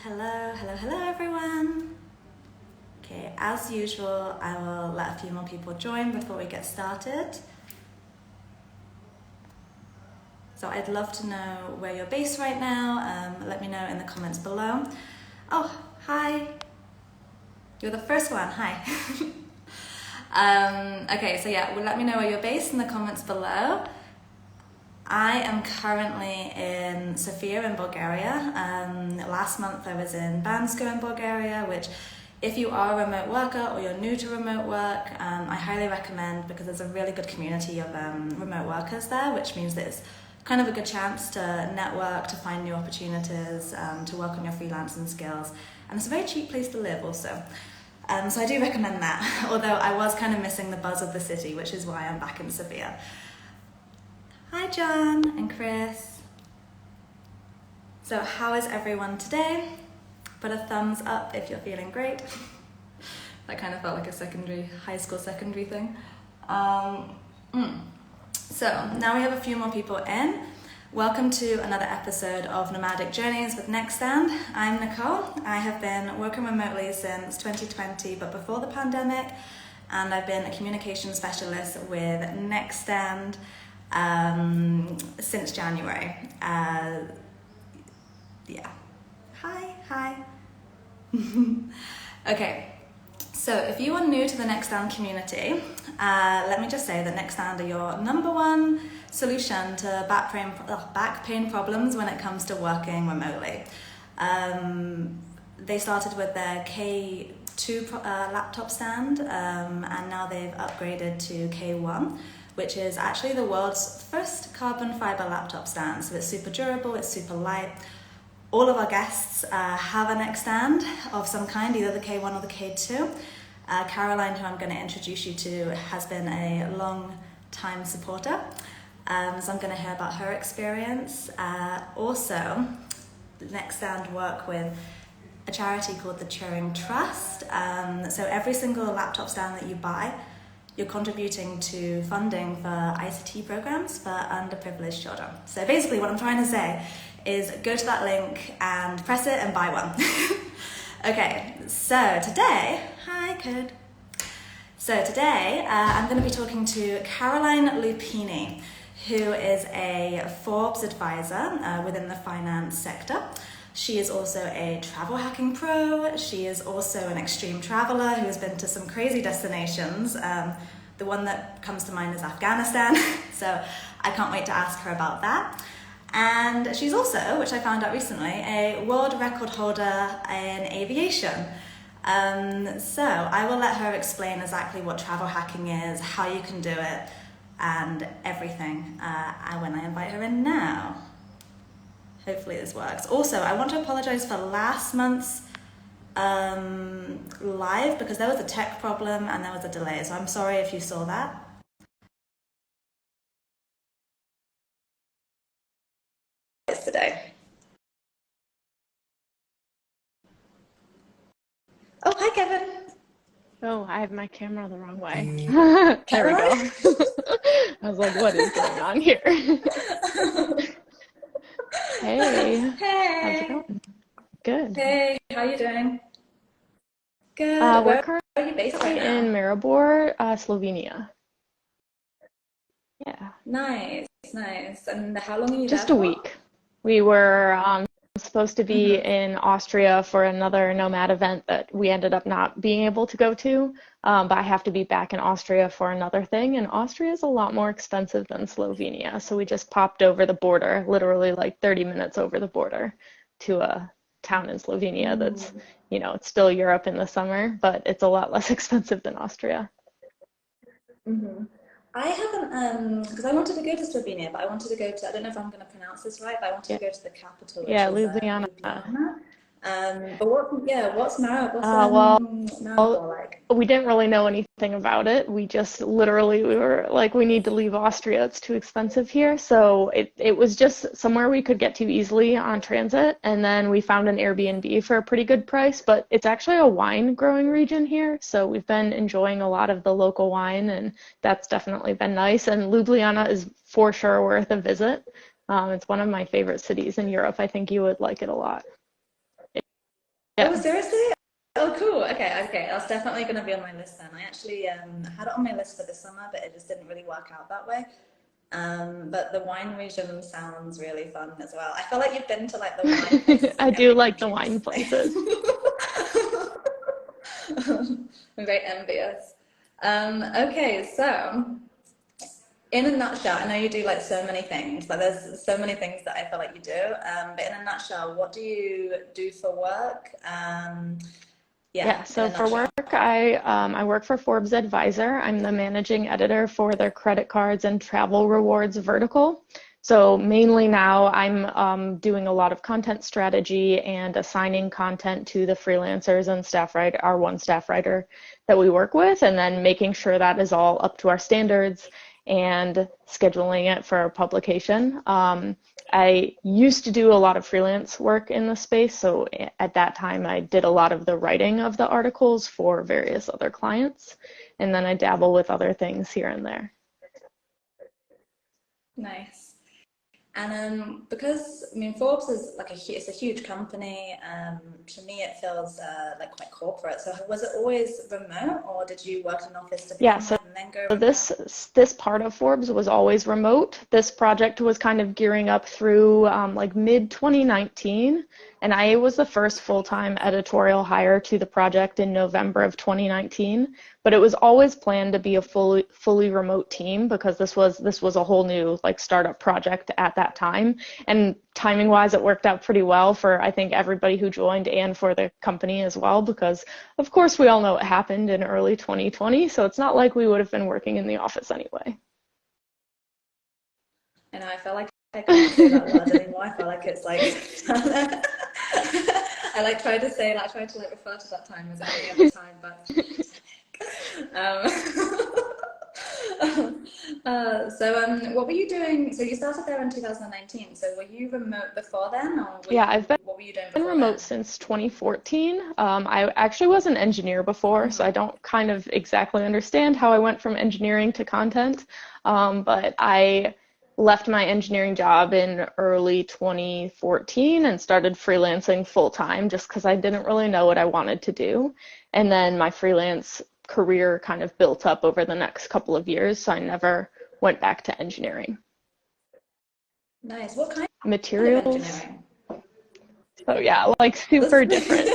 Hello everyone. Okay, as usual, I will let a few more people join before we get started. So I'd love to know where you're based right now. Let me know in the comments below. Oh, hi. You're the first one, hi. Okay, so yeah, well, let me know where you're based in the comments below. I am currently in Sofia in Bulgaria. Last month I was in Bansko in Bulgaria, which if you are a remote worker or you're new to remote work, I highly recommend because there's a really good community of remote workers there, which means that it's kind of a good chance to network, to find new opportunities, to work on your freelancing skills. And it's a very cheap place to live also. So I do recommend that, although I was kind of missing the buzz of the city, which is why I'm back in Sofia. Hi John and Chris. So how is everyone today? Put a thumbs up if you're feeling great. That kind of felt like a high school secondary thing. So now we have a few more people in. Welcome to another episode of Nomadic Journeys with Nextstand. I'm Nicole. I have been working remotely since 2020, but before the pandemic, and I've been a communication specialist with Nextstand since January. Yeah. Hi. Okay, so if you are new to the Nextstand community, let me just say that Nextstand are your #1 solution to back pain problems when it comes to working remotely. They started with their K2 laptop stand, and now they've upgraded to K1, which is actually the world's first carbon fiber laptop stand. So it's super durable, it's super light. All of our guests have a Nextstand of some kind, either the K1 or the K2. Caroline, who I'm going to introduce you to, has been a long time supporter. So I'm going to hear about her experience. Also, Nextstand work with a charity called the Turing Trust. So every single laptop stand that you buy, you're contributing to funding for ICT programs for underprivileged children. So basically what I'm trying to say is go to that link and press it and buy one. Okay, so today, hi Code. So today I'm going to be talking to Caroline Lupini, who is a Forbes advisor within the finance sector. She is also a travel hacking pro. She is also an extreme traveler who has been to some crazy destinations. The one that comes to mind is Afghanistan. So I can't wait to ask her about that. And she's also, which I found out recently, a world record holder in aviation. So I will let her explain exactly what travel hacking is, how you can do it, and everything when I invite her in now. Hopefully this works. Also, I want to apologize for last month's live because there was a tech problem and there was a delay. So I'm sorry if you saw that. It's today. Oh, hi Kevin. Oh, I have my camera the wrong way. There we go. I was like, what is going on here? Hey. Hey. How's it going? Good. Hey, how are you doing? Good. We're Where are you based right currently now? in Maribor, Slovenia. Yeah. Nice. And how long are you there Just a for? week. We were supposed to be in Austria for another Nomad event that we ended up not being able to go to, but I have to be back in Austria for another thing, and Austria is a lot more expensive than Slovenia, so we just popped over the border, literally like 30 minutes over the border to a town in Slovenia that's, it's still Europe in the summer, but it's a lot less expensive than Austria. I haven't, because I wanted to go to Slovenia, but I wanted to go to, I don't know if I'm going to pronounce this right, but I wanted Yeah, to go to the capital, which yeah, is Ljubljana. Ljubljana. But what's Well, Maribor like? we didn't really know anything about it. We just literally, we were like, we need to leave Austria. It's too expensive here. So it was just somewhere we could get to easily on transit. And then we found an Airbnb for a pretty good price, but it's actually a wine growing region here. So we've been enjoying a lot of the local wine, and that's definitely been nice. And Ljubljana is for sure worth a visit. It's one of my favorite cities in Europe. I think you would like it a lot. Oh, Yeah. seriously? Oh, cool. Okay, okay. That's definitely going to be on my list then. I actually had it on my list for this summer, but it just didn't really work out that way. But the wine region sounds really fun as well. I feel like you've been to like the wine places I in do every like the country wine recently. places. I'm very envious. Okay, so in a nutshell, I know you do like so many things, but there's so many things that I feel like you do. But in a nutshell, what do you do for work? Yeah, Yeah, in so a for nutshell. work, I work for Forbes Advisor. I'm the managing editor for their credit cards and travel rewards vertical. So mainly now I'm doing a lot of content strategy and assigning content to the freelancers and staff writer, our one staff writer that we work with, and then making sure that is all up to our standards and scheduling it for publication. I used to do a lot of freelance work in the space, so at that time I did a lot of the writing of the articles for various other clients, and then I dabble with other things here and there. Nice. And because I mean Forbes is like it's a huge company. To me, it feels like quite corporate. So was it always remote, or did you work in an office to Yeah, begin so with and then go remote? this part of Forbes was always remote. This project was kind of gearing up through like mid 2019, and I was the first full-time editorial hire to the project in November of 2019. But it was always planned to be a fully remote team because this was a whole new like startup project at that time. And timing wise, it worked out pretty well for I think everybody who joined and for the company as well because of course, we all know what happened in early 2020, so it's not like we would have been working in the office anyway. And I feel like I can't say that word anymore. I feel like it's like I like try to say like try to like refer to that time as any other time, but what were you doing? So you started there in 2019. So were you remote before then, or Yeah, I've what were you doing been before remote then? since 2014. I actually was an engineer before, so I Hmm. don't kind of exactly understand how I went from engineering to content. But I left my engineering job in early 2014 and started freelancing full time just because I didn't really know what I wanted to do. And then my freelance career kind of built up over the next couple of years, so I never went back to engineering. Nice. What kind of Materials. engineering? So yeah, like That's, super different.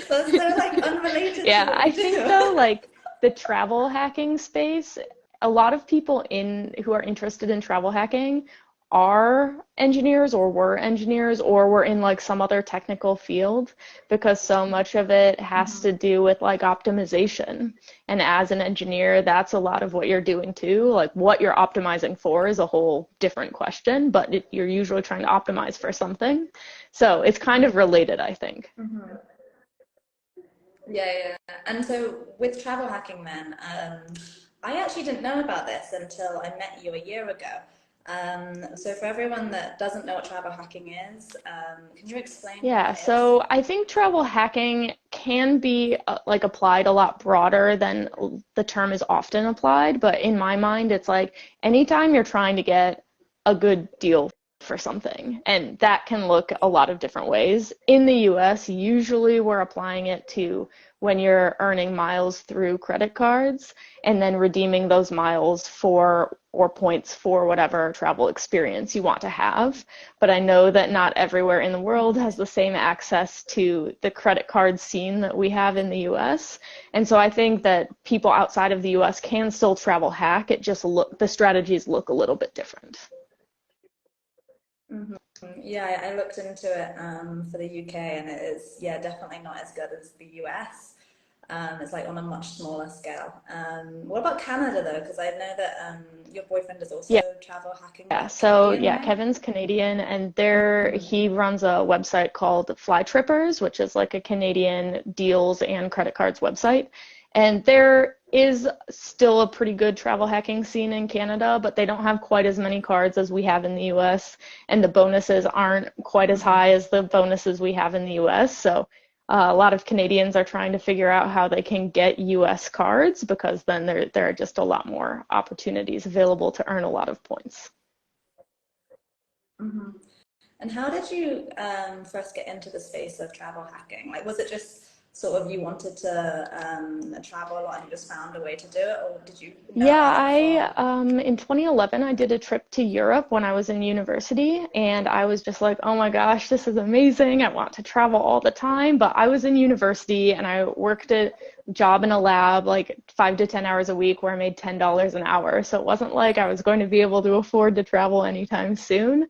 that's so like unrelated to Yeah, what I you think do. though, like the travel hacking space, a lot of people in who are interested in travel hacking are engineers or were engineers or were in like some other technical field because so much of it has Hmm. to do with like optimization. And as an engineer, that's a lot of what you're doing too. Like what you're optimizing for is a whole different question, but you're usually trying to optimize for something. So it's kind of related, I think. Hmm. Yeah, yeah. And so with travel hacking, then, I actually didn't know about this until I met you a year ago. So for everyone that doesn't know what travel hacking is, can you explain what Yeah, that is? so I think travel hacking can be like applied a lot broader than the term is often applied, but in my mind, it's like anytime you're trying to get a good deal for something, and that can look a lot of different ways. In the US, usually we're applying it to when you're earning miles through credit cards and then redeeming those miles for or points for whatever travel experience you want to have. But I know that not everywhere in the world Mhm. has the same access to the credit card scene that we have in the US. And so I think that people outside of the US can still travel hack. It just the strategies look a little bit different. Mhm. Yeah, I looked into it for the UK, and it is, yeah, definitely not as good as the US. It's like on a much smaller scale. What about Canada though? Because I know that your boyfriend is also Yeah. travel hacking, Yeah, but so Canadian, yeah, right? Kevin's Canadian, and there Mm-hmm. he runs a website called Fly Trippers, which is like a Canadian deals and credit cards website. And there is still a pretty good travel hacking scene in Canada, but they don't have quite as many cards as we have in the US, and the bonuses aren't quite as Mm-hmm. high as the bonuses we have in the US. So a lot of Canadians are trying to figure out how they can get US cards because then there are just a lot more opportunities available to earn a lot of points. Mm-hmm. And how did you first get into the space of travel hacking? Like, was it just sort of you wanted to travel a lot and you just found a way to do it, or did you know Yeah, about it before? in 2011 I did a trip to Europe when I was in university, and I was just like, oh my gosh, this is amazing. I want to travel all the time. But I was in university and I worked a job in a lab like 5 to 10 hours a week where I made $10 an hour. So it wasn't like I was going to be able to afford to travel anytime soon.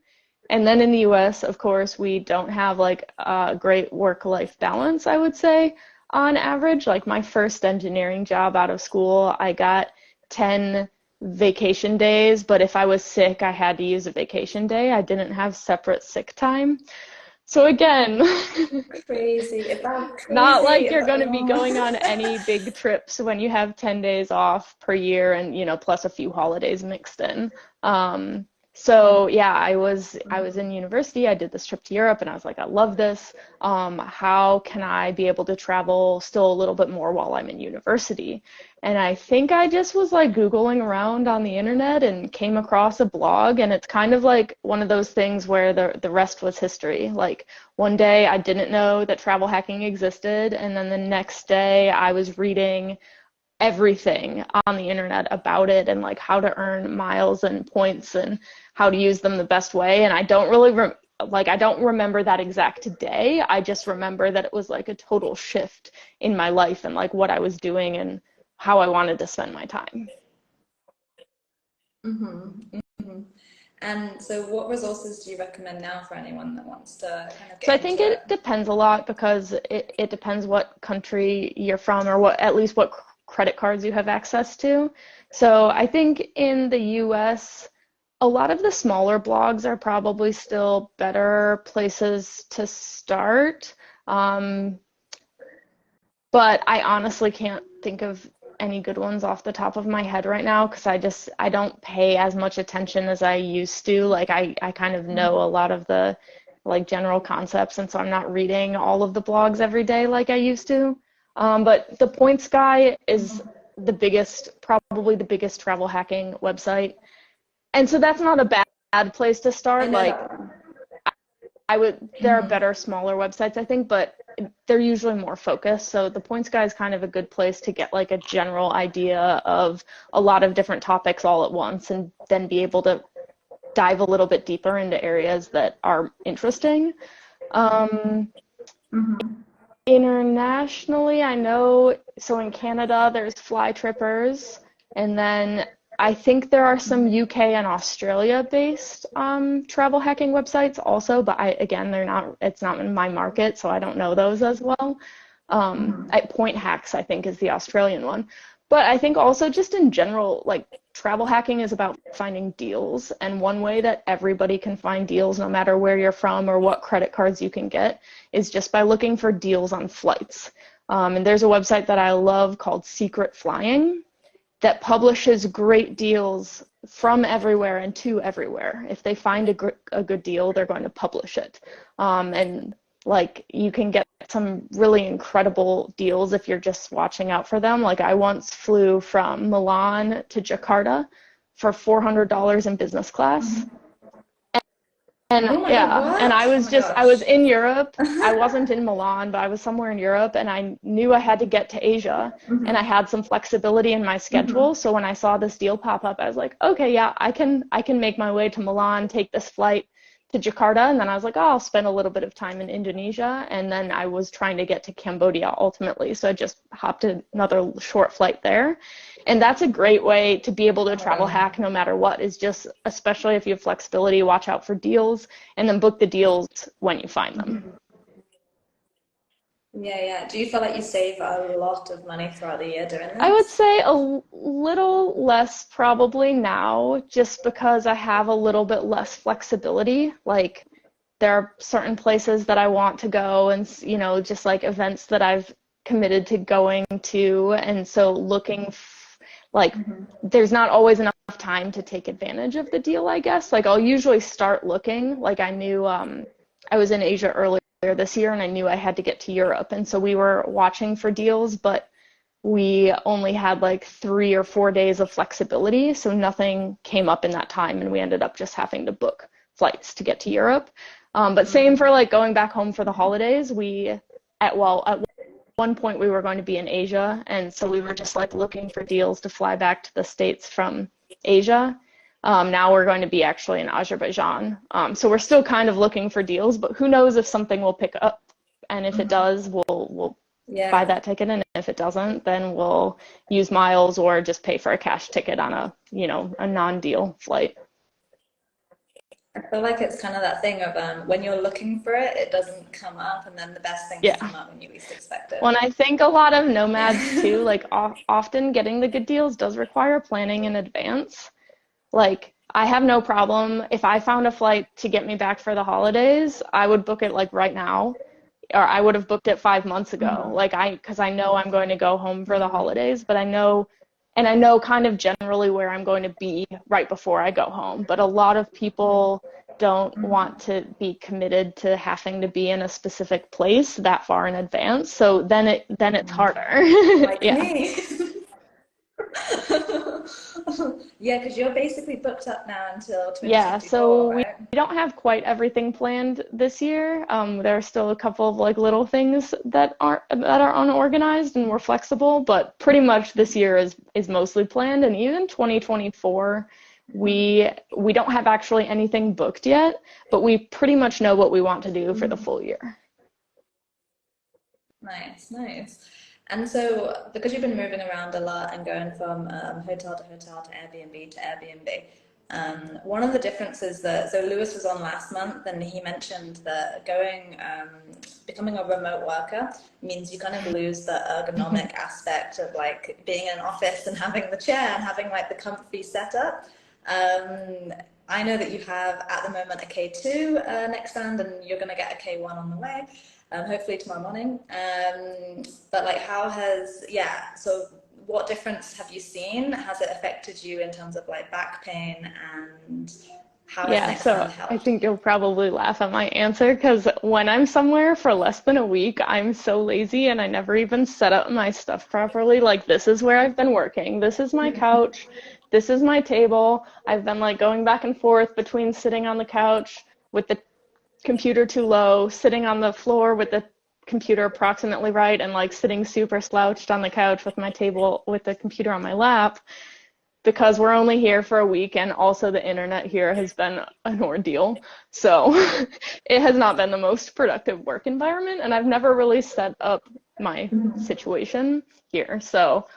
And then in the US, of course, we don't have like a great work-life balance, I would say, on average. Like my first engineering job out of school, I got 10 vacation days, but if I was sick, I had to use a vacation day. I didn't have separate sick time. So again, Crazy. Is that not crazy? like Is you're that going to be long? going on any big trips when you have 10 days off per year and, plus a few holidays mixed in. So yeah, I was in university. I did this trip to Europe and I was like, I love this. How can I be able to travel still a little bit more while I'm in university? And I think I just was like Googling around on the internet and came across a blog, and it's kind of like one of those things where the rest was history. Like one day I didn't know that travel hacking existed, and then the next day I was reading everything on the internet about it and like how to earn miles and points and how to use them the best way. And I don't really I don't remember that exact day. I just remember that it was like a total shift in my life and like what I was doing and how I wanted to spend my time. Mm-hmm. Mm-hmm. And so, what resources do you recommend now for anyone that wants to kind of So I get think into it? it depends a lot because it depends what country you're from or what at least what credit cards you have access to. So I think in the US, a lot of the smaller blogs are probably still better places to start. Um, but I honestly can't think of any good ones off the top of my head right now because I don't pay as much attention as I used to. Like I kind of know a lot of the like general concepts, and so I'm not reading all of the blogs every day like I used to. But the Points Guy is probably the biggest travel hacking website, and so that's not a bad place to I start. know Like that one. there are better smaller websites, I think, but they're usually more focused. So the Points Guy is kind of a good place to get like a general idea of a lot of different topics all at once and then be able to dive a little bit deeper into areas that are interesting. Um, Mm-hmm. Internationally, I know, so in Canada, there's Fly Trippers, and then I think there are some UK and Australia based travel hacking websites also, but it's not in my market, so I don't know those as well. Point Hacks, I think, is the Australian one. But I think also just in general, like travel hacking is about finding deals, and one way that everybody can find deals, no matter where you're from or what credit cards you can get, is just by looking for deals on flights. And there's a website that I love called Secret Flying that publishes great deals from everywhere and to everywhere. If they find a good deal, they're going to publish it. And like you can get some really incredible deals if you're just watching out for them. Like I once flew from Milan to Jakarta for $400 in business class. And Oh my God, yeah, and what? Oh my I was gosh. in Europe. I wasn't in Milan, but I was somewhere in Europe and I knew I had to get to Asia and I had some flexibility in my schedule. So when I saw this deal pop up, I was like, okay, yeah, I can make my way to Milan, take this flight to Jakarta, and then I was like, oh, I'll spend a little bit of time in Indonesia, and then I was trying to get to Cambodia ultimately. So I just hopped another short flight there. And that's a great way to be able to travel hack no matter what, is just, especially if you have flexibility, watch out for deals and then book the deals when you find them. Yeah, yeah. Do you feel like you save a lot of money throughout the year doing I would this? say little less probably now, just because I have a little bit less flexibility. Like there are certain places that I want to go and, just like events that I've committed to going to. And so like, there's not always enough time to take advantage of the deal, I guess. Like I'll usually start looking, like I knew I was in Asia earlier this year and I knew I had to get to Europe. And so we were watching for deals, but we only had like 3 or 4 days of flexibility, so nothing came up in that time, and we ended up just having to book flights to get to Europe. But same for like going back home for the holidays. At one point we were going to be in Asia, and so we were just like looking for deals to fly back to the States from Asia. Now we're going to be actually in Azerbaijan. So we're still kind of looking for deals, but who knows if something will pick up. And if it does, we'll buy Yeah. that ticket, and if it doesn't, then we'll use miles or just pay for a cash ticket on a non-deal flight. I feel like it's kind of that thing of when you're looking for it, it doesn't come up, and then the best things Yeah. come up when you least expect it. Well, and I think a lot of nomads Yeah. too, like often getting the good deals does require planning in advance. Like, I have no problem if I found a flight to get me back for the holidays, I would book it like right now, or I would have booked it 5 months ago. Mhm. Like because I know I'm going to go home for the holidays, but I know kind of generally where I'm going to be right before I go home. But a lot of people don't want to be committed to having to be in a specific place that far in advance. So then it's harder. Like Yeah. me. Yeah, because you're basically booked up now until Yeah, 2024, so we right? don't have quite everything planned this year. There are still a couple of like little things that are unorganized, and we're flexible, but pretty much this year is mostly planned. And even 2024, we don't have actually anything booked yet, but we pretty much know what we want to do for the full year. Nice, nice. And so, because you've been moving around a lot and going from hotel to hotel to Airbnb, one of the differences so Lewis was on last month and he mentioned that becoming a remote worker means you kind of lose the ergonomic aspect of like being in an office and having the chair and having like the comfy setup. Um, I know that you have at the moment a K2 next stand and you're going to get a K1 on the way hopefully tomorrow morning. But like, so what difference have you seen? Has it affected you in terms of like back pain and how has Yeah, next stand so I helped? think you'll probably laugh at my answer because when I'm somewhere for less than a week, I'm so lazy and I never even set up my stuff properly. Like, this is where I've been working. This is my couch. This is my table. I've been like going back and forth between sitting on the couch with the computer too low, sitting on the floor with the computer approximately right, and like sitting super slouched on the couch with my table with the computer on my lap because we're only here for a week, and also the internet here has been an ordeal. So it has not been the most productive work environment, and I've never really set up my situation here. So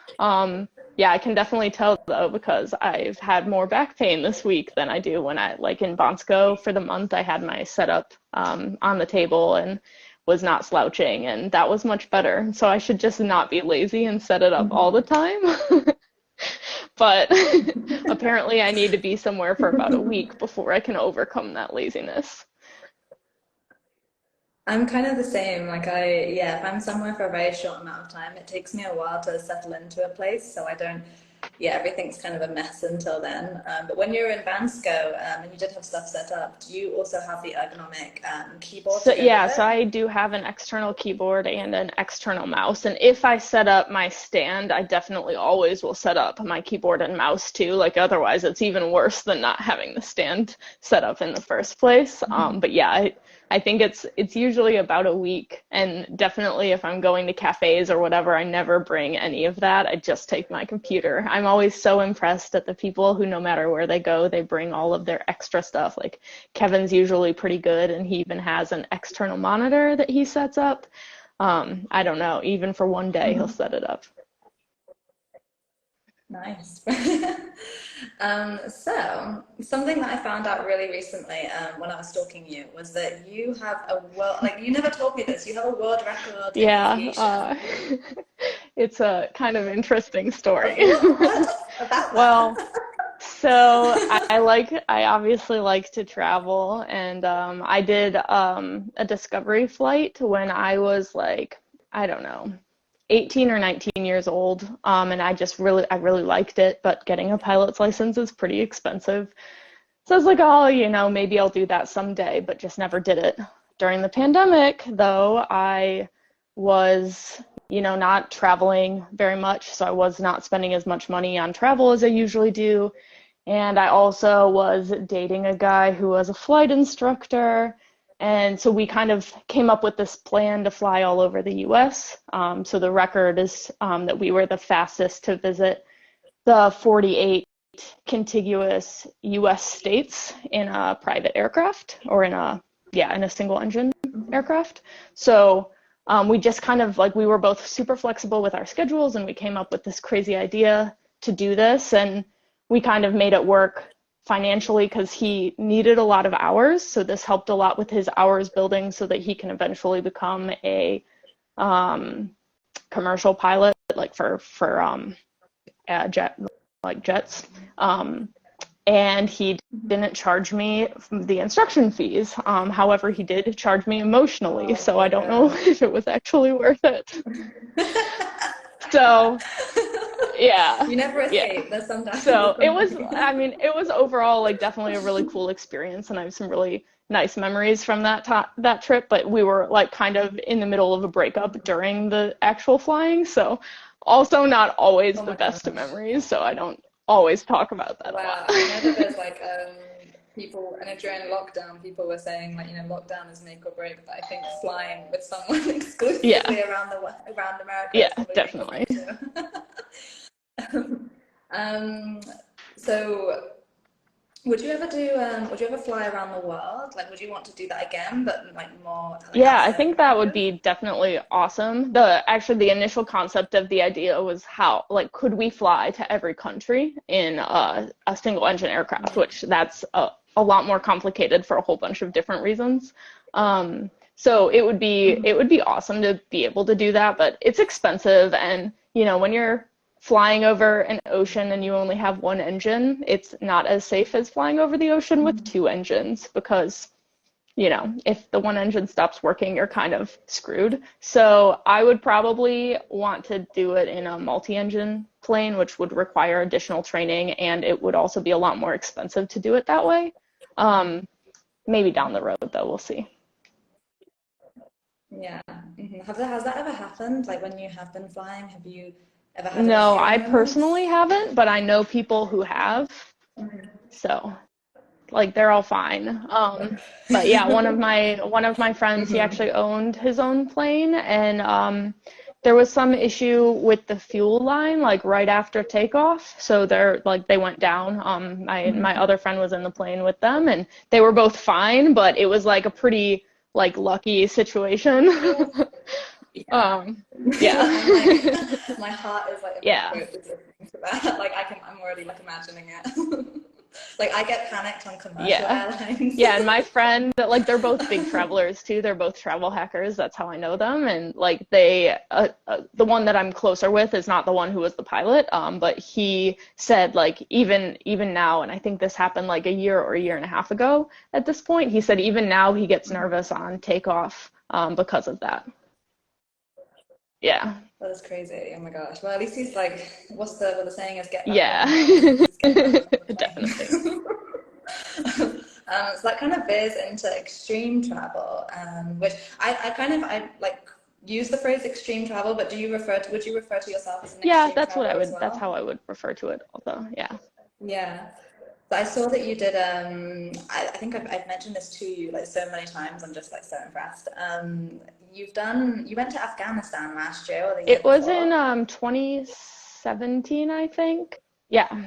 yeah, I can definitely tell though because I've had more back pain this week than I do when I like in Bonsko for the month I had my setup on the table and was not slouching, and that was much better. So I should just not be lazy and set it up all the time. But apparently I need to be somewhere for about a week before I can overcome that laziness. I'm kind of the same. Yeah, if I'm somewhere for a very short amount of time, it takes me a while to settle into a place. So I don't, yeah, everything's kind of a mess until then. But when you're in Bansko and you did have stuff set up, do you also have the ergonomic keyboard So to go with yeah, so it? I do have an external keyboard and an external mouse. And if I set up my stand, I definitely always will set up my keyboard and mouse too. Like otherwise it's even worse than not having the stand set up in the first place. But yeah, I think it's usually about a week. And definitely if I'm going to cafes or whatever, I never bring any of that. I just take my computer. I'm always so impressed at the people who no matter where they go, they bring all of their extra stuff. Like Kevin's usually pretty good, and he even has an external monitor that he sets up. I don't know, even for one day, he'll set it up. Nice. So something that I found out really recently when I was stalking you was that you have a world, like you never told me this, you have a world record in Yeah, aviation. it's a kind of interesting story. What about Well, that? so I obviously like to travel, and I did a discovery flight when I was like, I don't know, 18 or 19 years old, and I really liked it, but getting a pilot's license is pretty expensive. So I was like, oh, maybe I'll do that someday, but just never did it. During the pandemic, though, I was, not traveling very much, so I was not spending as much money on travel as I usually do. And I also was dating a guy who was a flight instructor. And so we kind of came up with this plan to fly all over the US. So the record is that we were the fastest to visit the 48 contiguous US states in a private aircraft, or in a single engine aircraft. So we just kind of like, we were both super flexible with our schedules, and we came up with this crazy idea to do this, and we kind of made it work financially because he needed a lot of hours. So this helped a lot with his hours building so that he can eventually become a commercial pilot, like for jets. And he didn't charge me the instruction fees. However, he did charge me emotionally, so I don't know if it was actually worth it. So, yeah. You never escape. Yeah. There's sometimes. So it was overall like definitely a really cool experience, and I have some really nice memories from that trip. But we were like kind of in the middle of a breakup during the actual flying, so also not always the best of memories. So I don't always talk about that a lot. I know that there's like people, and during lockdown, people were saying like, lockdown is make or break. But I think flying with someone exclusively around America. Yeah, definitely. So would you ever fly around the world? Like, would you want to do that again, but like more? Yeah, I think that would be definitely awesome. The initial concept of the idea was how, like, could we fly to every country in a single engine aircraft, which that's a lot more complicated for a whole bunch of different reasons. So it would be awesome to be able to do that, but it's expensive, and when you're flying over an ocean and you only have one engine, it's not as safe as flying over the ocean with two engines, because if the one engine stops working, you're kind of screwed. So I would probably want to do it in a multi-engine plane, which would require additional training, and it would also be a lot more expensive to do it that way. Maybe down the road, though, we'll see. Yeah. Mm-hmm. Has that ever happened? Like, when you have been flying, have you ever had No, I personally haven't, but I know people who have. Mm-hmm. So, like, they're all fine. But yeah, one of my friends, he actually owned his own plane, and there was some issue with the fuel line, like right after takeoff. So they went down. My other friend was in the plane with them, and they were both fine, but it was like a pretty like lucky situation. Yeah. My heart is like like I'm already like imagining it. Like, I get panicked on commercial airlines. Yeah, and my friend, like, they're both big travelers too. They're both travel hackers. That's how I know them. And like the one that I'm closer with is not the one who was the pilot. But he said, like, even now, and I think this happened like a year or a year and a half ago at this point, he said even now he gets nervous on takeoff because of that. Yeah. That is crazy. Oh my gosh. Well, at least he's like, what the saying is, get back. Yeah. Definitely. So that kind of veers into extreme travel, which I like use the phrase extreme travel, but would you refer to yourself as an extreme traveler as well? That's how I would refer to it also. Yeah. Yeah. So I saw that you did, I think I've mentioned this to you like so many times. I'm just like so impressed. You went to Afghanistan last year or the year before? It was in 2017, I think. Yeah.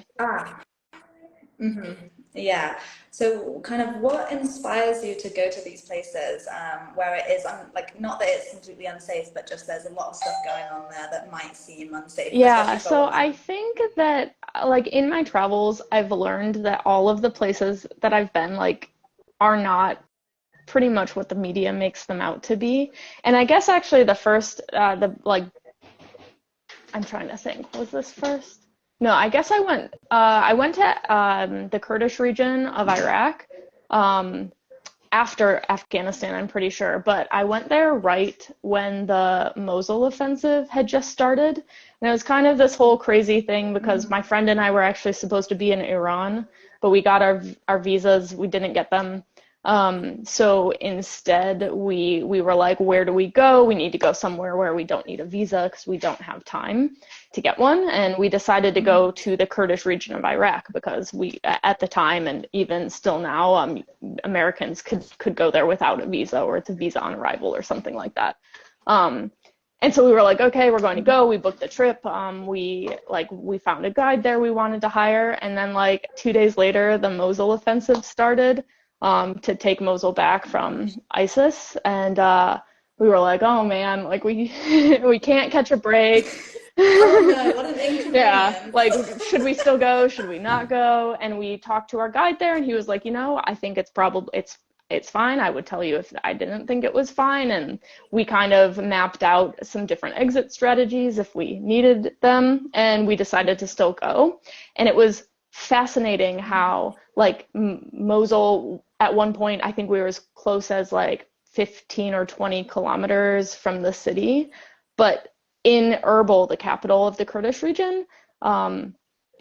Yeah. So kind of what inspires you to go to these places where it is, like, not that it's completely unsafe, but just there's a lot of stuff going on there that might seem unsafe? Yeah, so I think that, like, in my travels, I've learned that all of the places that I've been, like, are not pretty much what the media makes them out to be. And I guess actually the first, I'm trying to think, was this first? No, I guess I went to the Kurdish region of Iraq after Afghanistan, I'm pretty sure. But I went there right when the Mosul offensive had just started. And it was kind of this whole crazy thing because my friend and I were actually supposed to be in Iran, but we got our visas. We didn't get them. So instead, we were like, where do we go? We need to go somewhere where we don't need a visa because we don't have time to get one. And we decided to go to the Kurdish region of Iraq because we, at the time, and even still now, Americans could go there without a visa, or it's a visa on arrival or something like that. And so we were like, okay, we're going to go. We booked the trip. We found a guide there we wanted to hire, and then like 2 days later, the Mosul offensive started, to take Mosul back from ISIS, and we were like, oh man, like we we can't catch a break. Oh no, what an Yeah, inconvenience. like should we still go? Should we not go? And we talked to our guide there, and he was like, I think it's fine. I would tell you if I didn't think it was fine. And we kind of mapped out some different exit strategies if we needed them, and we decided to still go. And it was fascinating how like Mosul at one point, I think we were as close as like 15 or 20 kilometers from the city, but in Erbil, the capital of the Kurdish region,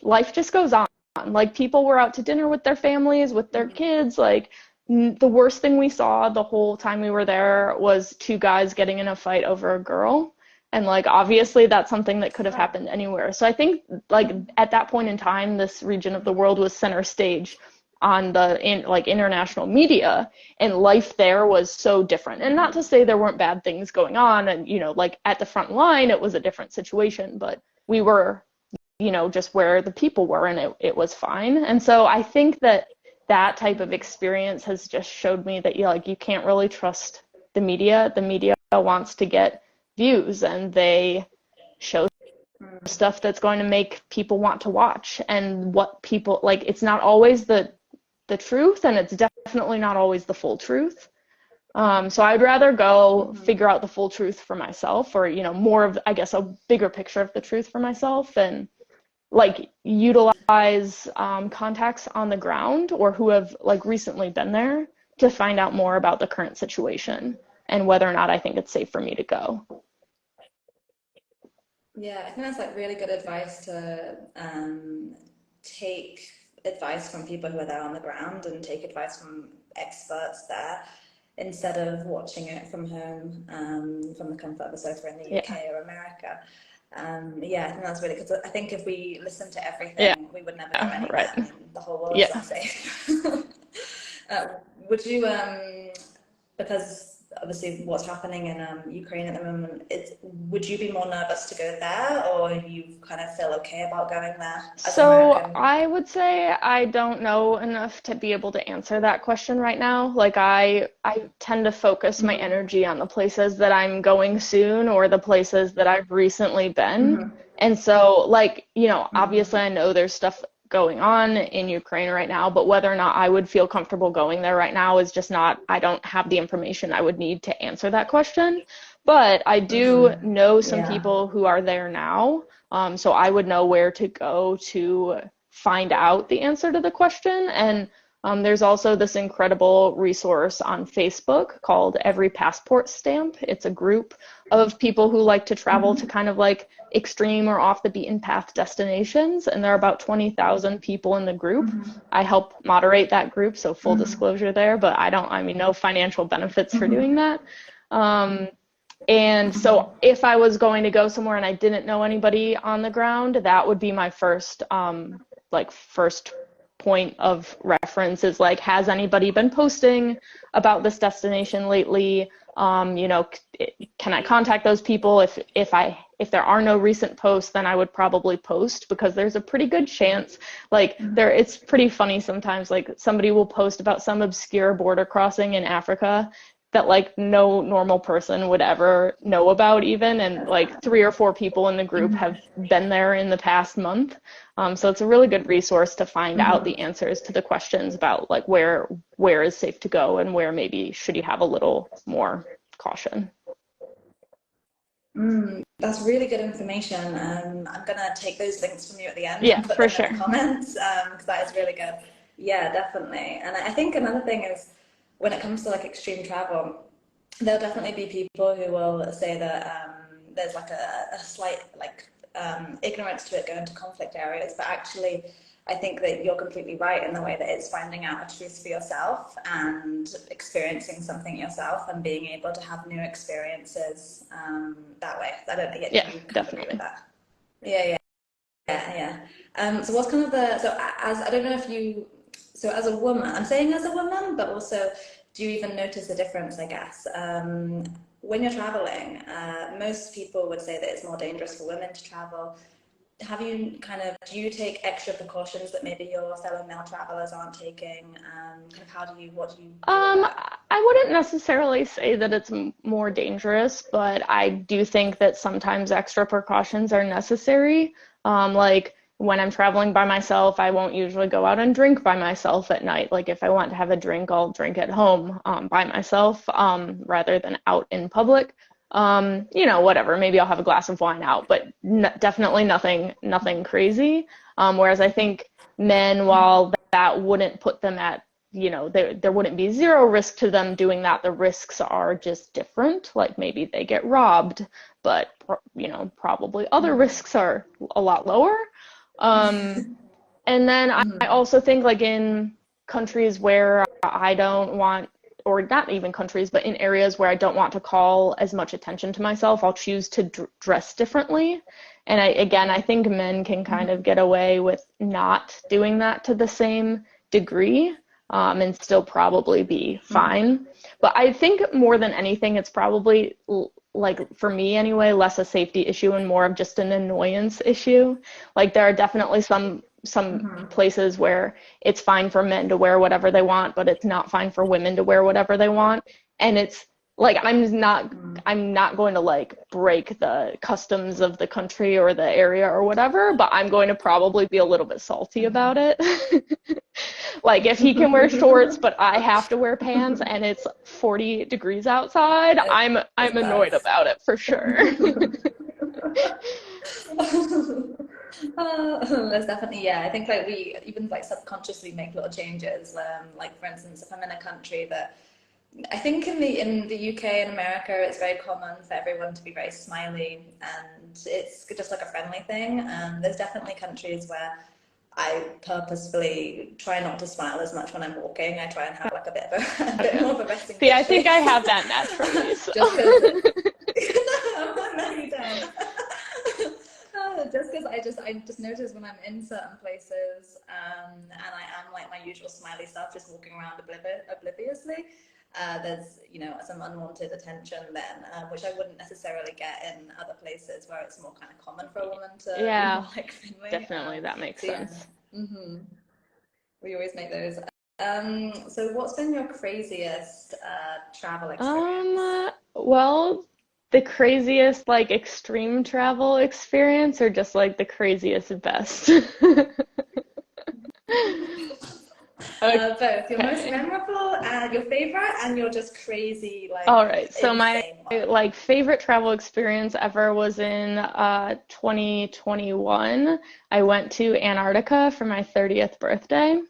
life just goes on. Like people were out to dinner with their families, with their kids. Like the worst thing we saw the whole time we were there was two guys getting in a fight over a girl. And like obviously that's something that could have happened anywhere. So I think like at that point in time, this region of the world was center stage on the international media, and life there was so different. And not to say there weren't bad things going on, and like at the front line it was a different situation, but we were just where the people were, and it was fine. And so I think that type of experience has just showed me that you can't really trust the media. The media wants to get views, and they show stuff that's going to make people want to watch. And what people like, it's not always the truth, and it's definitely not always the full truth. So I'd rather go figure out the full truth for myself, or more of, I guess, a bigger picture of the truth for myself, and like utilize contacts on the ground or who have like recently been there to find out more about the current situation and whether or not I think it's safe for me to go. Yeah, I think that's like really good advice to take advice from people who are there on the ground and take advice from experts there instead of watching it from home, from the comfort of a sofa in the Yeah. UK or America. Yeah, I think that's really, because I think if we listened to Yeah. everything, we would never go Right. anywhere. I mean, the whole world's Yeah. unsafe. uh, would you, because obviously what's happening in Ukraine at the moment, would you be more nervous to go there, or you kind of feel okay about going there as an So American? I would say I don't know enough to be able to answer that question right now. Like I tend to focus my Mm-hmm. energy on the places that I'm going soon or the places that I've recently been. Mm-hmm. And so like, obviously Mm-hmm. I know there's stuff going on in Ukraine right now, but whether or not I would feel comfortable going there right now is just not, I don't have the information I would need to answer that question. But I do Mm-hmm. know some Yeah. people who are there now, so I would know where to go to find out the answer to the question. And there's also this incredible resource on Facebook called Every Passport Stamp. It's a group of people who like to travel to kind of like extreme or off the beaten path destinations. And there are about 20,000 people in the group. I help moderate that group, so full disclosure there, but I mean, no financial benefits for doing that. Um, and so if I was going to go somewhere and I didn't know anybody on the ground, that would be my first point of reference is like, has anybody been posting about this destination lately? Can I contact those people? If there are no recent posts, then I would probably post, because there's a pretty good chance, like it's pretty funny sometimes, like somebody will post about some obscure border crossing in Africa that like no normal person would ever know about even, and like 3 or 4 people in the group have been there in the past month. So it's a really good resource to find out the answers to the questions about like where is safe to go and where maybe should you have a little more caution. That's really good information. I'm gonna take those links from you at the end Yeah, and put for them in the sure. comments, because that is really good. Yeah, definitely. And I think another thing is, when it comes to like extreme travel, there'll definitely be people who will say that there's like a slight like ignorance to it going to conflict areas, but actually I think that you're completely right in the way that it's finding out a truth for yourself and experiencing something yourself and being able to have new experiences that way. I don't think you Yeah, kind of agree with definitely. that. Yeah, yeah. Yeah, yeah. So what's kind of as I don't know if you, so as a woman, I'm saying as a woman, but also do you even notice the difference, I guess? When you're traveling, most people would say that it's more dangerous for women to travel. Have you do you take extra precautions that maybe your fellow male travelers aren't taking? What do you do with that? I wouldn't necessarily say that it's more dangerous, but I do think that sometimes extra precautions are necessary. Like when I'm traveling by myself, I won't usually go out and drink by myself at night. Like if I want to have a drink, I'll drink at home, by myself, rather than out in public. Whatever. Maybe I'll have a glass of wine out, but definitely nothing crazy. Whereas I think men, while that wouldn't put them at, there wouldn't be zero risk to them doing that. The risks are just different. Like maybe they get robbed, but probably other risks are a lot lower. Um, and then I also think like in countries where I don't want, or not even countries, but in areas where I don't want to call as much attention to myself, I'll choose to dress differently. And I think men can kind of get away with not doing that to the same degree, and still probably be fine. But I think more than anything, it's probably like for me anyway, less a safety issue and more of just an annoyance issue. Like there are definitely some places where it's fine for men to wear whatever they want, but it's not fine for women to wear whatever they want. And it's like I'm not going to like break the customs of the country or the area or whatever, but I'm going to probably be a little bit salty about it. Like if he can wear shorts but I have to wear pants and it's 40 degrees outside, I'm annoyed That's about it for sure. There's definitely, yeah. I think like we even like subconsciously make little changes. Like for instance, if I'm in a country that I think in the UK and America, it's very common for everyone to be very smiley, and it's just like a friendly thing. And there's definitely countries where I purposefully try not to smile as much when I'm walking. I try and have like a bit of a bit more of a resting See, I bitch think I face, have that naturally, so. just because. No, you don't. Just because I just notice when I'm in certain places, and I am like my usual smiley self, just walking around obliviously. There's some unwanted attention then, which I wouldn't necessarily get in other places where it's more kind of common for a woman to be Yeah, more like friendly. definitely that makes So yeah, sense. hmm we always make those. So what's been your craziest travel experience? Well, the craziest like extreme travel experience or just like the craziest best? Both your most Okay. memorable, your favorite, and your just crazy, like All right. So my insane one. like favorite travel experience ever was in 2021. I went to Antarctica for my 30th birthday.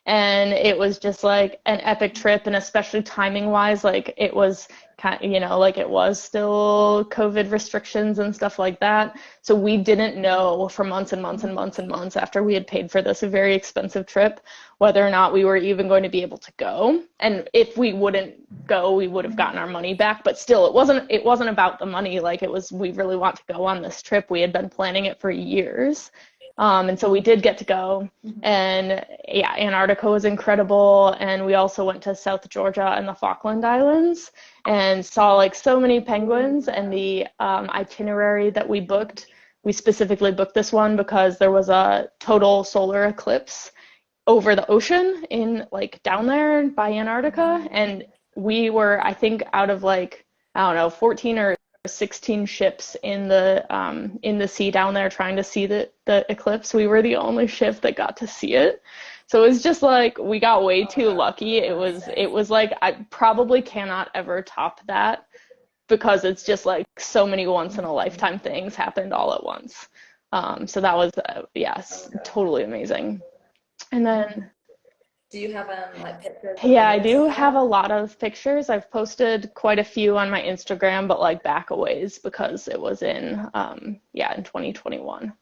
And it was just like an epic trip, and especially timing wise, like it was like it was still COVID restrictions and stuff like that. So we didn't know for months and months and months and months after we had paid for this very expensive trip whether or not we were even going to be able to go. And if we wouldn't go, we would have gotten our money back. But still, it wasn't about the money. Like it was, we really want to go on this trip. We had been planning it for years. And so we did get to go. And yeah, Antarctica was incredible. And we also went to South Georgia and the Falkland Islands and saw like so many penguins. And the itinerary that we specifically booked this one because there was a total solar eclipse over the ocean in like down there by Antarctica. And we were, I think, out of like, I don't know, 14 or 16 ships in the sea down there trying to see the eclipse. We were the only ship that got to see it. So it was just like we got way Oh my too God, lucky. It was amazing. it was like I probably cannot ever top that because it's just like so many once in a lifetime things happened all at once. So that was Oh yes, my God. totally amazing. And then Do you have like pictures or yeah, I videos do of have a that? lot of pictures. I've posted quite a few on my Instagram, but like back a ways because it was in 2021.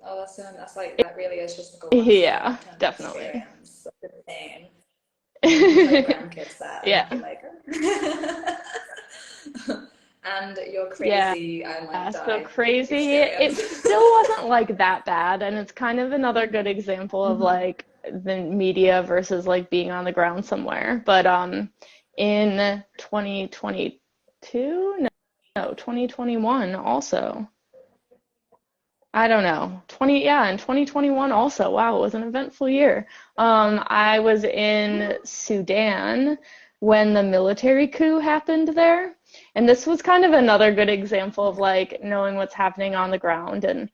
awesome. That's like, that really is just like a once in a Yeah, lifetime definitely. experience. That's insane. I'm gonna tell your grandkids that and be Yeah. like, and you're Yeah. crazy, I might So die crazy. It experience. still wasn't like that bad, and it's kind of another good example of Mhm. like the media versus like being on the ground somewhere. But in 2022, no, 2021 also. I don't know. In 2021 also. Wow, it was an eventful year. I was in Sudan when the military coup happened there. And this was kind of another good example of like knowing what's happening on the ground. And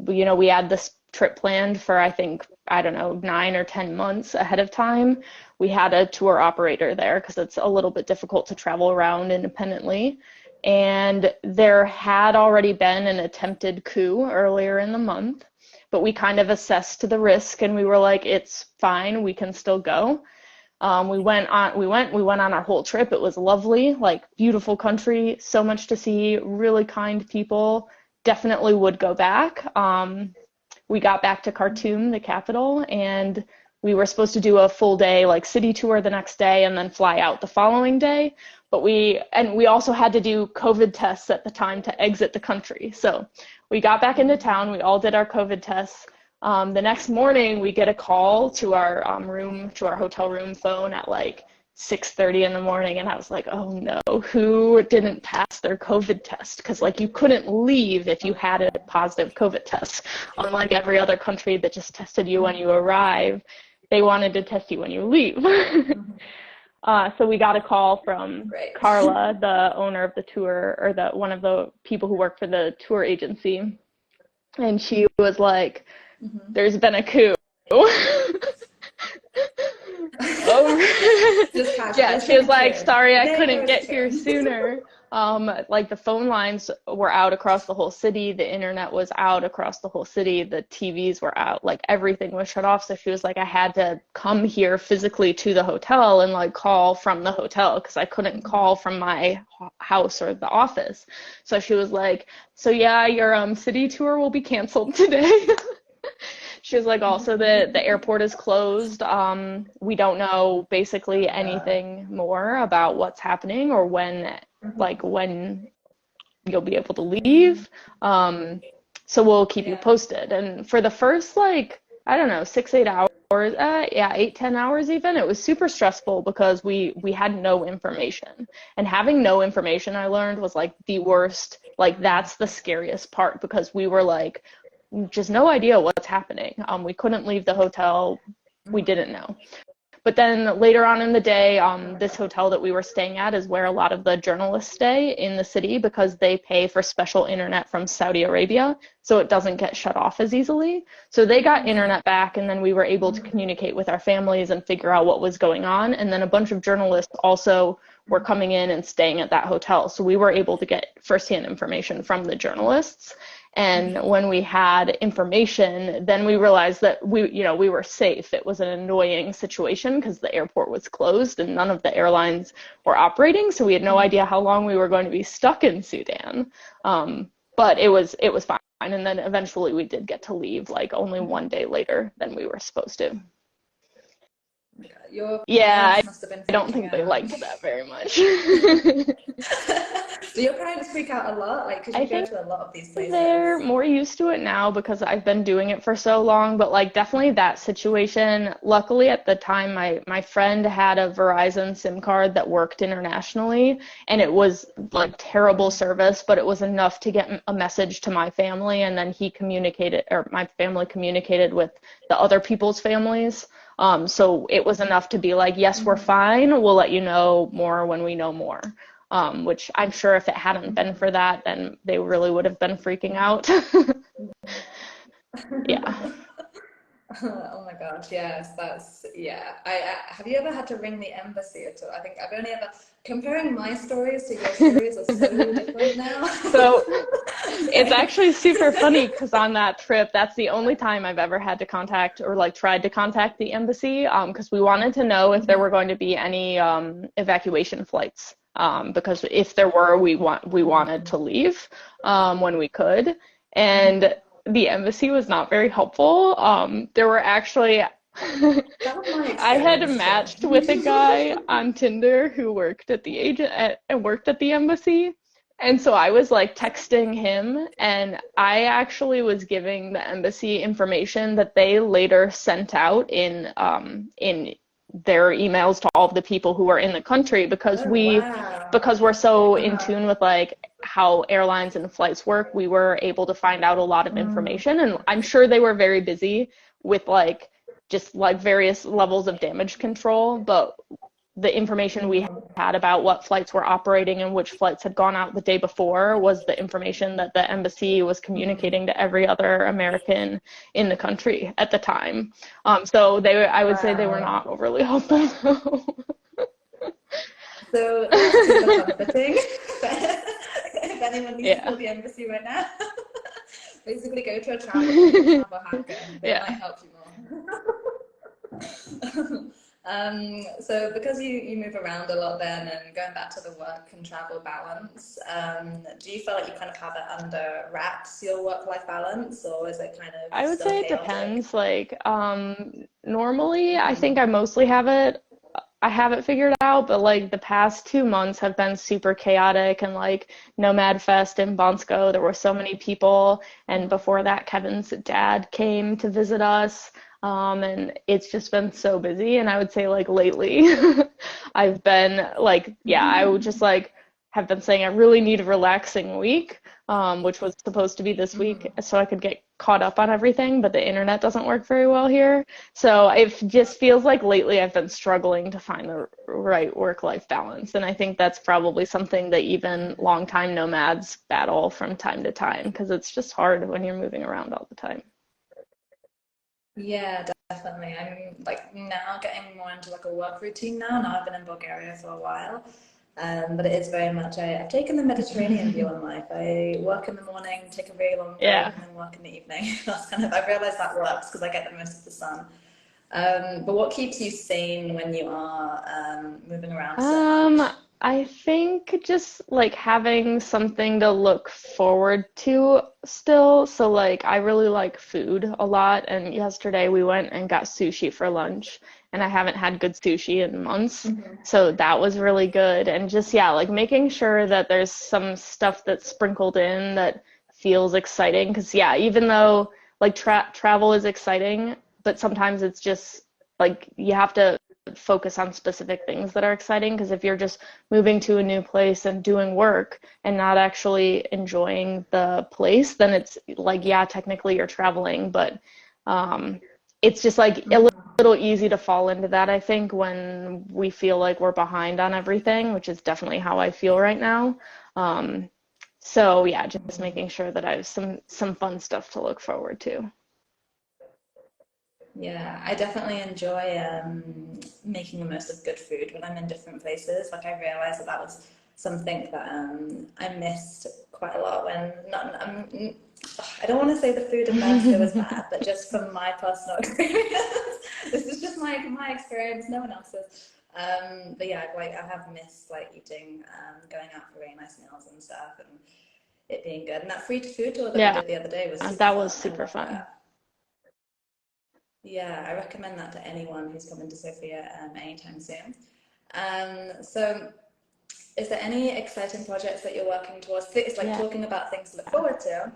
we had this trip planned for I think, I don't know, 9 or 10 months ahead of time. We had a tour operator there because it's a little bit difficult to travel around independently. And there had already been an attempted coup earlier in the month, but we kind of assessed the risk and we were like, it's fine, we can still go. We went on our whole trip. It was lovely, like beautiful country, so much to see, really kind people. Definitely would go back. We got back to Khartoum, the capital, and we were supposed to do a full day like city tour the next day and then fly out the following day. But we also had to do COVID tests at the time to exit the country. So we got back into town. We all did our COVID tests. The next morning, we get a call to our to our hotel room phone at like 6:30 in the morning, and I was like, oh no, who didn't pass their COVID test? Because like you couldn't leave if you had a positive COVID test. Unlike every other country that just tested you when you arrive, they wanted to test you when you leave. So we got a call from Great. Carla, the owner of the tour, or the one of the people who work for the tour agency, and she was like, Mhm. "There's been a coup." Oh, Just casual. yeah, There's she been was a like, coup. sorry I There couldn't is a get here coup. sooner. Like the phone lines were out across the whole city, the internet was out across the whole city, the TVs were out, like everything was shut off. So she was like, I had to come here physically to the hotel and like call from the hotel because I couldn't call from my house or the office. So she was like, so yeah, your city tour will be canceled today. She was like, also the airport is closed. We don't know basically Oh my God. anything more about what's happening or when you'll be able to leave. So we'll keep you Yeah. posted. And for the first like, I don't know, 6, 8 hours, yeah, 8, 10 hours even, it was super stressful because we had no information. And having no information, I learned, was like the worst. Like that's the scariest part because we were like, just no idea what's happening. We couldn't leave the hotel. We didn't know. But then later on in the day, Oh my this God. hotel that we were staying at is where a lot of the journalists stay in the city because they pay for special internet from Saudi Arabia, so it doesn't get shut off as easily. So they got internet back, and then we were able to communicate with our families and figure out what was going on. And then a bunch of journalists also were coming in and staying at that hotel, so we were able to get firsthand information from the journalists. And when we had information, then we realized that we were safe. It was an annoying situation because the airport was closed and none of the airlines were operating, so we had no idea how long we were going to be stuck in Sudan. But it was fine. And then eventually we did get to leave, like only one day later than we were supposed to. Oh my God. Your Yeah, parents must have been I don't freaking think they out. liked that very much. Do your parents freak out a lot? Like, because I you go think to a lot of these they're places. more used to it now because I've been doing it for so long, but like definitely that situation. Luckily at the time my friend had a Verizon SIM card that worked internationally and it was like terrible service, but it was enough to get a message to my family and then he communicated or my family communicated with the other people's families. So it was enough to be like, yes, we're fine. We'll let you know more when we know more. Which I'm sure if it hadn't been for that, then they really would have been freaking out. Yeah. Oh my gosh, yes, that's yeah. I have you ever had to ring the embassy at all? I think I've only ever comparing my stories to your stories are so different now. So it's Like, actually super funny because on that trip, that's the only time I've ever had to contact or like tried to contact the embassy because we wanted to know if there were going to be any evacuation flights. Because if there were, we wanted to leave when we could. And the embassy was not very helpful. There were actually That was my I had experience matched with a guy too. on Tinder who worked at the and worked at the embassy. And so I was like texting him, and I actually was giving the embassy information that they later sent out in their emails to all of the people who were in the country, because Oh, wow. we're so in Uh-huh. tune with like how airlines and flights work. We were able to find out a lot of Mm. information, and I'm sure they were very busy with like just like various levels of damage control, but the information we Mm. had about what flights were operating and which flights had gone out the day before was the information that the embassy was Mm. communicating to every other American in the country at the time. So I would say they were Wow. not overly helpful. So that's super comforting. If anyone needs to Yeah. call the embassy right now, basically go to a travel agent, travel hacker, and they might Yeah. help you more. So because you move around a lot then, and going back to the work and travel balance, do you feel like you kind of have it under wraps, your work-life balance, or is it kind of I would still say it chaotic? depends. Like, normally I think Mm. I mostly I have it figured out, but like the past 2 months have been super chaotic, and like Nomad Fest in Bonsko, there were so many people, and before that, Kevin's dad came to visit us. And it's just been so busy, and I would say like lately, I've been like, yeah, I would just like have been saying I really need a relaxing week, which was supposed to be this week, Mhm. so I could get caught up on everything, but the internet doesn't work very well here. So it just feels like lately I've been struggling to find the right work-life balance. And I think that's probably something that even longtime nomads battle from time to time, because it's just hard when you're moving around all the time. Yeah, definitely. I'm like now getting more into like a work routine now. Now I've been in Bulgaria for a while, but it is very much I've taken the Mediterranean view on life. I work in the morning, take a very long break, Yeah. and then work in the evening. That's kind of I've realized that works because I get the most of the sun. But what keeps you sane when you are moving around so Um, much? I think just like having something to look forward to still. So like I really like food a lot, and yesterday we went and got sushi for lunch, and I haven't had good sushi in months. Hmm. So that was really good. And just yeah, like making sure that there's some stuff that's sprinkled in that feels exciting, because yeah, even though like travel is exciting, but sometimes it's just like you have to focus on specific things that are exciting, because if you're just moving to a new place and doing work and not actually enjoying the place, then it's like, yeah, technically you're traveling, but um, it's just like a little easy to fall into that, I think, when we feel like we're behind on everything, which is definitely how I feel right now. Um, so yeah, just making sure that I have some fun stuff to look forward to. Yeah, I definitely enjoy making the most of good food when I'm in different places. Like I realized that that was something that I missed quite a lot when not. I don't want to say the food in Mexico was bad, but just from my personal experience, this is just my experience, no one else's. But yeah, like I have missed like eating, going out for really nice meals and stuff, and it being good. And that free food tour that we Yeah, did the other day was super that was fun. I super love fun. that. Yeah, I recommend that to anyone who's coming to Sofia anytime soon. So, is there any exciting projects that you're working towards? It's like Yeah. talking about things to look forward to.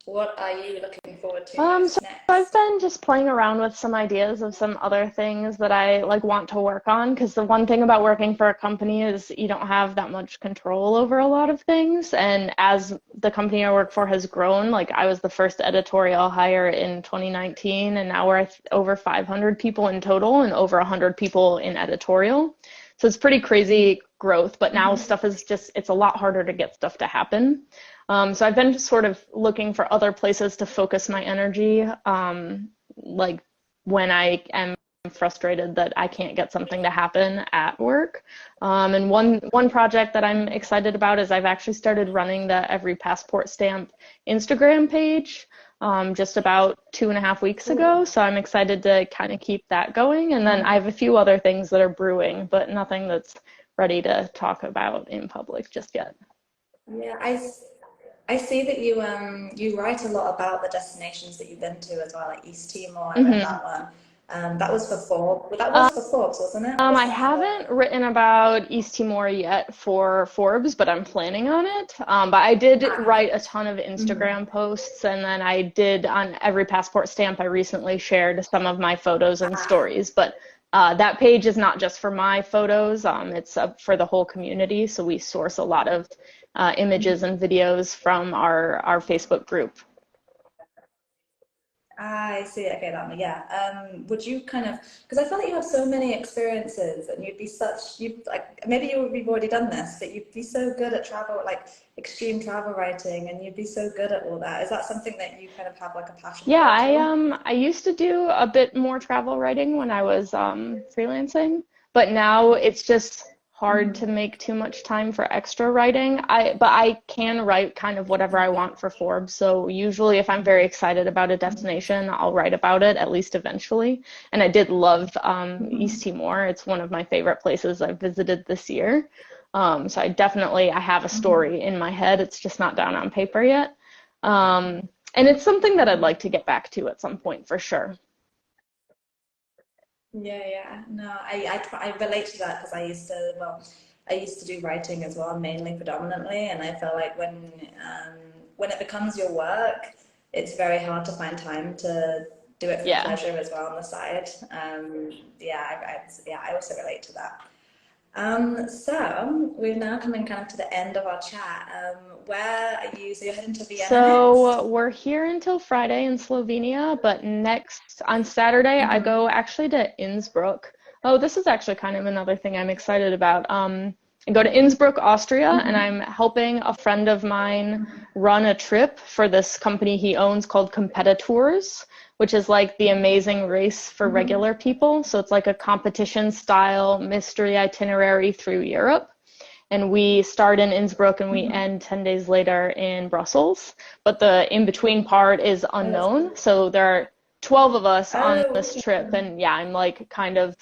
What are you looking forward to So most I've next? been just playing around with some ideas of some other things that I like want to work on, because the one thing about working for a company is you don't have that much control over a lot of things. And as the company I work for has grown, like I was the first editorial hire in 2019, and now we're over 500 people in total and over 100 people in editorial. So it's pretty crazy growth, but now Mm-hmm. stuff is just, it's a lot harder to get stuff to happen. So I've been just sort of looking for other places to focus my energy, like when I am frustrated that I can't get something to happen at work. And one project that I'm excited about is I've actually started running the Every Passport Stamp Instagram page, just about 2.5 weeks ago. Cool. So I'm excited to kind of keep that going. And then I have a few other things that are brewing, but nothing that's ready to talk about in public just yet. Yeah, I see that you write a lot about the destinations that you've been to as well, like East Timor. I read Hmm. that one. That was for Forbes. Well, that was for Forbes, wasn't it? Or was I that haven't for? written about East Timor yet for Forbes, but I'm planning on it. But I did Ah, write a ton of Instagram posts, and then I did on every passport stamp, I recently shared some of my photos and ah, stories. But that page is not just for my photos, it's for the whole community. So we source a lot of images and videos from our Facebook group. I see. Okay, that one. Yeah. Would you kind of, because I feel like you have so many experiences, and you'd be such, you like maybe you've already done this, but you'd be so good at travel, like extreme travel writing, and you'd be so good at all that. Is that something that you kind of have like a passion Yeah, for at all? I used to do a bit more travel writing when I was freelancing, but now it's just hard to make too much time for extra writing. But I can write kind of whatever I want for Forbes. So usually if I'm very excited about a destination, I'll write about it at least eventually. And I did love East Timor. It's one of my favorite places I've visited this year. So I have a story in my head. It's just not down on paper yet. And it's something that I'd like to get back to at some point for sure. Yeah, yeah. No, I relate to that because I used to do writing as well, mainly predominantly, and I feel like when it becomes your work, it's very hard to find time to do it for Yeah. pleasure as well on the side. Yeah, yeah, I also relate to that. So we're now coming kind of to the end of our chat. Where are you? So you're heading to Vienna next? So we're here until Friday in Slovenia, but next on Saturday I go actually to Innsbruck. Oh, this is actually kind of another thing I'm excited about. I go to Innsbruck, Austria, and I'm helping a friend of mine run a trip for this company he owns called Competitors, which is like the amazing race for regular people. So it's like a competition style mystery itinerary through Europe. And we start in Innsbruck and we end 10 days later in Brussels. But the in between part is Oh, that's unknown. cool. So there are 12 of us on Oh, this trip. And yeah, I'm like kind of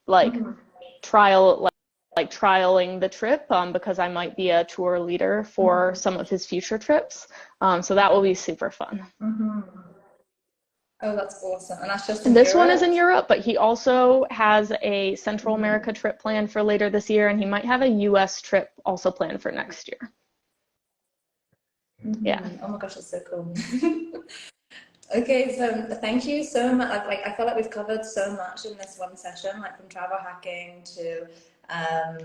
like mhm, trial, like trialing the trip because I might be a tour leader for mhm, some of his future trips. So that will be super fun. mhm. Oh, that's awesome. And that's just And in this one is in Europe? Europe, but he also has a Central America trip planned for later this year, and he might have a US trip also planned for next year. Yeah. Oh my gosh, that's so cool. Okay, so thank you so much. Like, I feel like we've covered so much in this one session, like from travel hacking to um,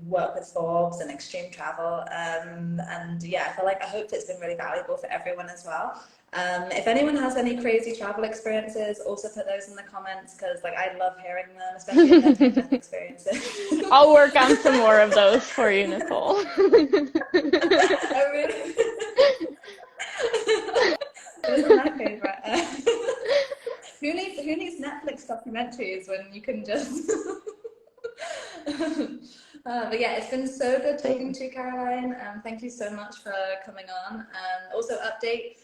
work with Forbes and extreme travel. And yeah, I hope it's been really valuable for everyone as well. If anyone has any crazy travel experiences, also put those in the comments because like I love hearing them, especially if they're near death experiences. I'll work on some more of those for you, Nicole. I really. Those are my favorite. Who needs Netflix documentaries when you can just but yeah, it's been so good talking Same. to you, Caroline. Thank you so much for coming on. Also, update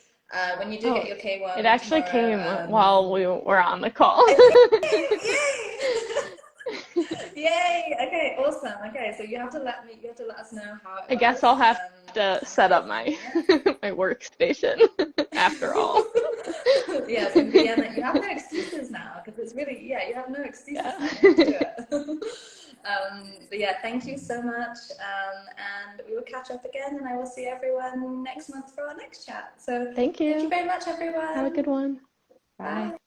when you do get Oh, your it K1 actually tomorrow. came while we were on the call. Yay! Yay! Okay, awesome. Okay, so you have to let us know how it I guess I'll was. have to And set up my yeah. my workstation after all. Yes, in Vienna, you have no excuses now because it's really, yeah, you have no excuses Yeah. now. You have to do it. But yeah, thank you so much. And we will catch up again, and I will see everyone next month for our next chat. So Thank thank you you. very much, Have a good everyone. one. Bye. Bye.